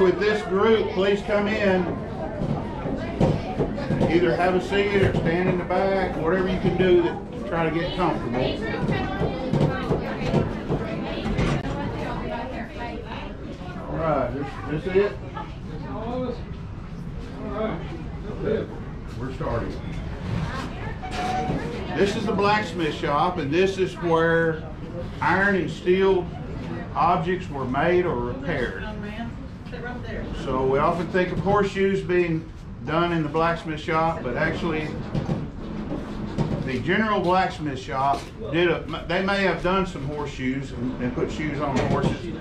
with this group, please come in. Either have a seat or stand in the back, whatever you can do to try to get comfortable. All right, this is it? All right, we're starting. This is the blacksmith shop, and this is where iron and steel objects were made or repaired. So we often think of horseshoes being done in the blacksmith shop, but actually the general blacksmith shop they may have done some horseshoes and put shoes on the horses,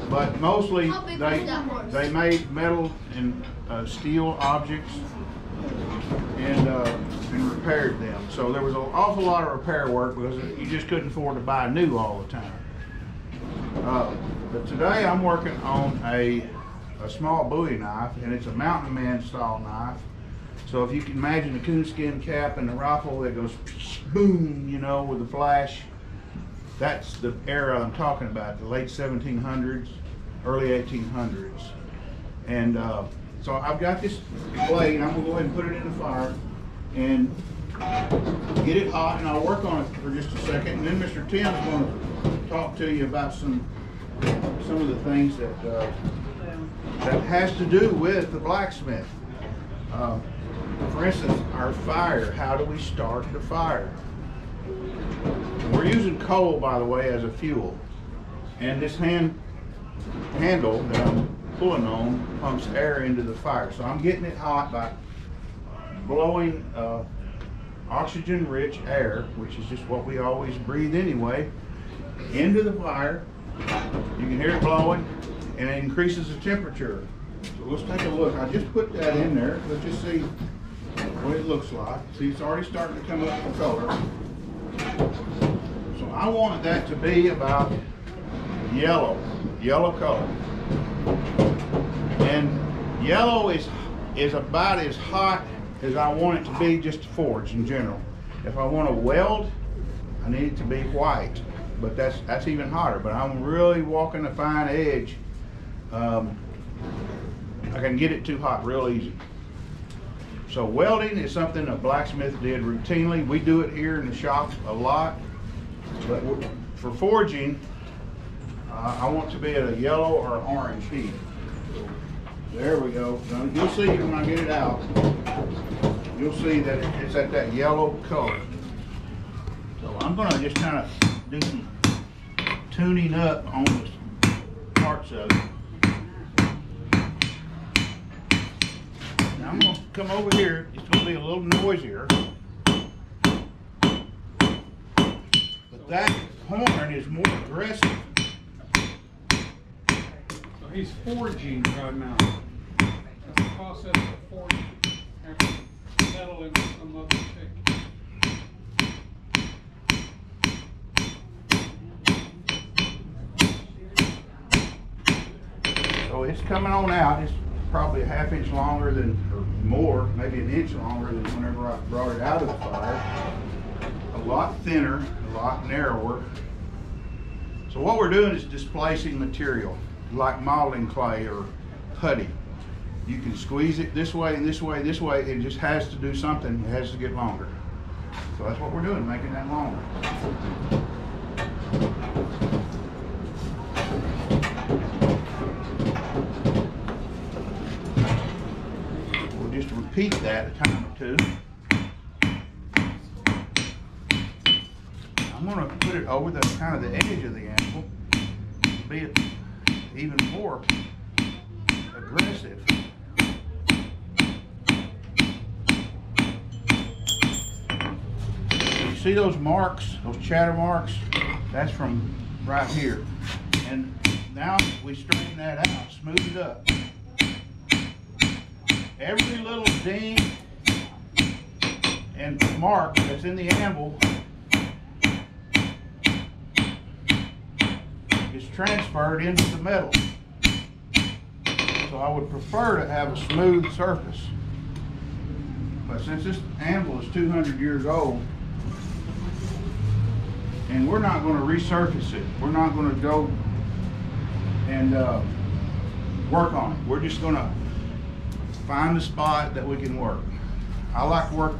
but mostly they made metal and steel objects and repaired them. So there was an awful lot of repair work because you just couldn't afford to buy new all the time. But today I'm working on a small Bowie knife, and it's a mountain man style knife. So if you can imagine the coonskin cap and the rifle that goes boom, you know, with the flash, that's the era I'm talking about, the late 1700s, early 1800s. And so I've got this blade, and I'm gonna go ahead and put it in the fire and get it hot, and I'll work on it for just a second, and then Mr. Tim's gonna talk to you about some of the things that has to do with the blacksmith. For instance, our fire. How do we start the fire? We're using coal, by the way, as a fuel, and this handle that I'm pulling on pumps air into the fire. So I'm getting it hot by blowing oxygen-rich air, which is just what we always breathe anyway, into the fire. You can hear it blowing, and it increases the temperature. So let's take a look. I just put that in there. Let's just see what it looks like. See, it's already starting to come up in color. So I wanted that to be about yellow color. And yellow is about as hot as I want it to be just to forge in general. If I want to weld, I need it to be white, but that's even hotter. But I'm really walking a fine edge. I can get it too hot real easy. So welding is something a blacksmith did routinely. We do it here in the shop a lot, but for forging, I want to be at a yellow or orange heat. So there we go. Now, you'll see when I get it out, you'll see that it's at that yellow color. So I'm going to just kind of do some tuning up on the parts of it. Now I'm going to come over here. It's going to be a little noisier, but that horn is more aggressive. So he's forging right now. That's the process of forging. Metal into some other shape. So it's coming on out. It's probably a ½ inch longer than, or more, maybe an inch longer than whenever I brought it out of the fire. A lot thinner, a lot narrower. So what we're doing is displacing material, like modeling clay or putty. You can squeeze it this way and this way, this way. It just has to do something. It has to get longer. So that's what we're doing, making that longer. We'll just repeat that a time or two. I'm going to put it over the kind of the edge of the anvil to be even more aggressive. You see those marks, those chatter marks? That's from right here. And now we straighten that out, smooth it up. Every little ding and mark that's in the anvil is transferred into the metal. So I would prefer to have a smooth surface. But since this anvil is 200 years old, and we're not going to resurface it, we're not going to go and work on it. We're just gonna find the spot that we can work. I like to work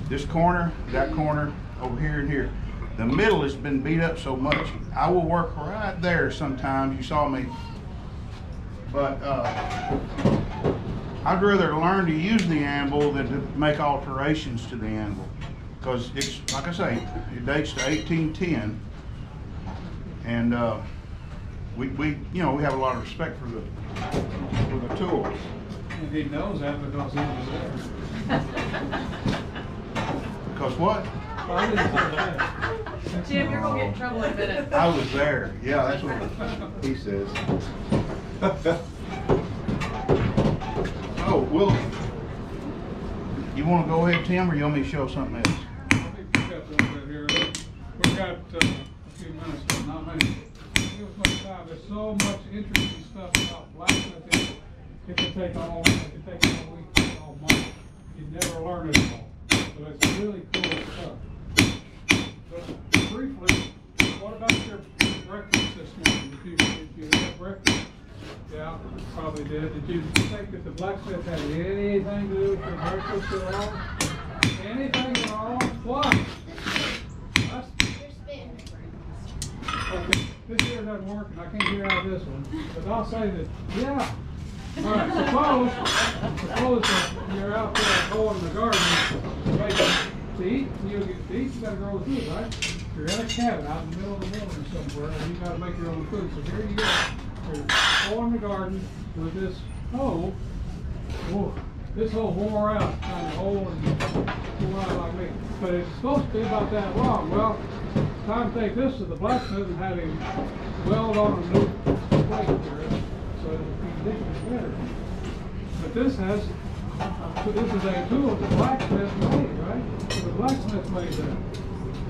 this corner, that corner, over here and here. The middle has been beat up so much. I will work right there sometimes. You saw me. But I'd rather learn to use the anvil than to make alterations to the anvil. Because it's, like I say, it dates to 1810. And we have a lot of respect for the tool. And he knows that because he was there. Because what? Well, I didn't say that. Jim, you're gonna get in trouble in a minute. I was there. Yeah, that's what he says. Oh, Will, you want to go ahead, Tim, or you want me to show something else? I think we got a little bit here. We've got a few minutes, but not many. Give us much time. There's so much interesting stuff about blacksmithing. It could take all week, all month. You'd never learn it all. So it's really cool stuff. But briefly, what about your breakfast this morning? Did you have breakfast? Yeah, probably did. Did you think that the blacksmith had anything to do with your breakfast at all? Anything at all? Why? Okay, this here doesn't work, and I can't get out of this one. But I'll say that, yeah. All right, suppose that you're out there mowing the garden to eat. You get to eat, you gotta grow the food, right? You're in a cabin out in the middle of the wilderness somewhere, and you gotta make your own food. So here you go. You're mowing the garden with this hoe. Whoa, this hoe wore out, kind of hole and wore out like me. But it's supposed to be about that long. Well, it's time to take this to the blacksmith and have him weld on a new plate here, so it'll be better. But this is a tool that the blacksmith made, right? So the blacksmith made that.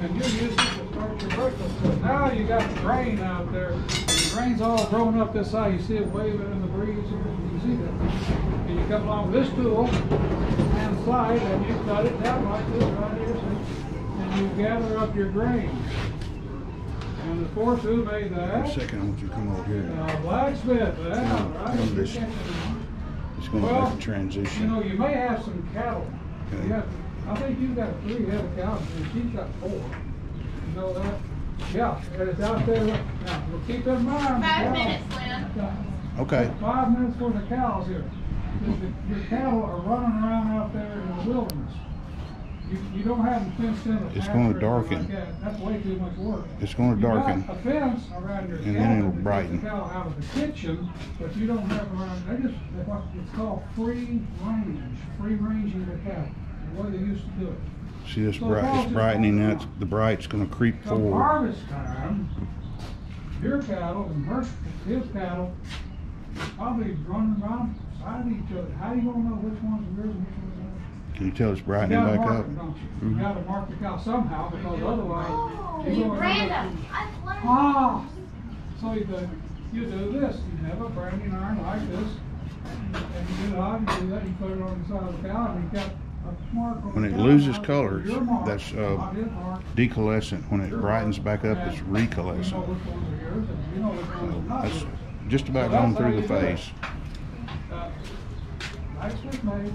And you use it to start your breakfast. But now you got the grain out there. And the grain's all grown up this high. You see it waving in the breeze. You can see that. And you come along with this tool and slide, and you cut it down like this right here. See? And you gather up your grain. And of course, who made that? Wait a second, I want you to come over here. Blacksmith, right? It's going to make a transition. You know, you may have some cattle. Okay. I think you've got 3 head of cows, and she's got 4. You know that? Yeah, and it's out there. Now, we'll keep in mind. 5 minutes, Lynn. Okay. 5 minutes for the cows here. Your cattle are running around out there in the wilderness. You don't have them fenced in. It's going to darken. Like that's way too much work. It's going to darken. You got a fence around your And then it'll brighten. The cow out of the kitchen, but you don't have around. They're what it's called free range. Free ranging the cattle. The way they used to do it. See this bright, it's brightening. That's the bright's going to creep Come forward. harvest time, your cattle and his cattle probably running around beside each other. How are you going to know which one's yours and which one's yours? Can you tell it's brightening You gotta back mark up? them, don't you? You gotta mark the cow somehow, because otherwise You gonna brand end them. up. So you do this. You have a branding iron like this, and you do that. You do that. You put it on the side of the cow, and you got a mark on When the it cow. loses Now, colors, your mark, that's not his mark. decoalescent. When it Your brightens mark. back up, it's And you know recoalescent. which ones are yours, and you know which ones are not That's yours. just about So gone that's how through the you do it. phase. Blacksmith made.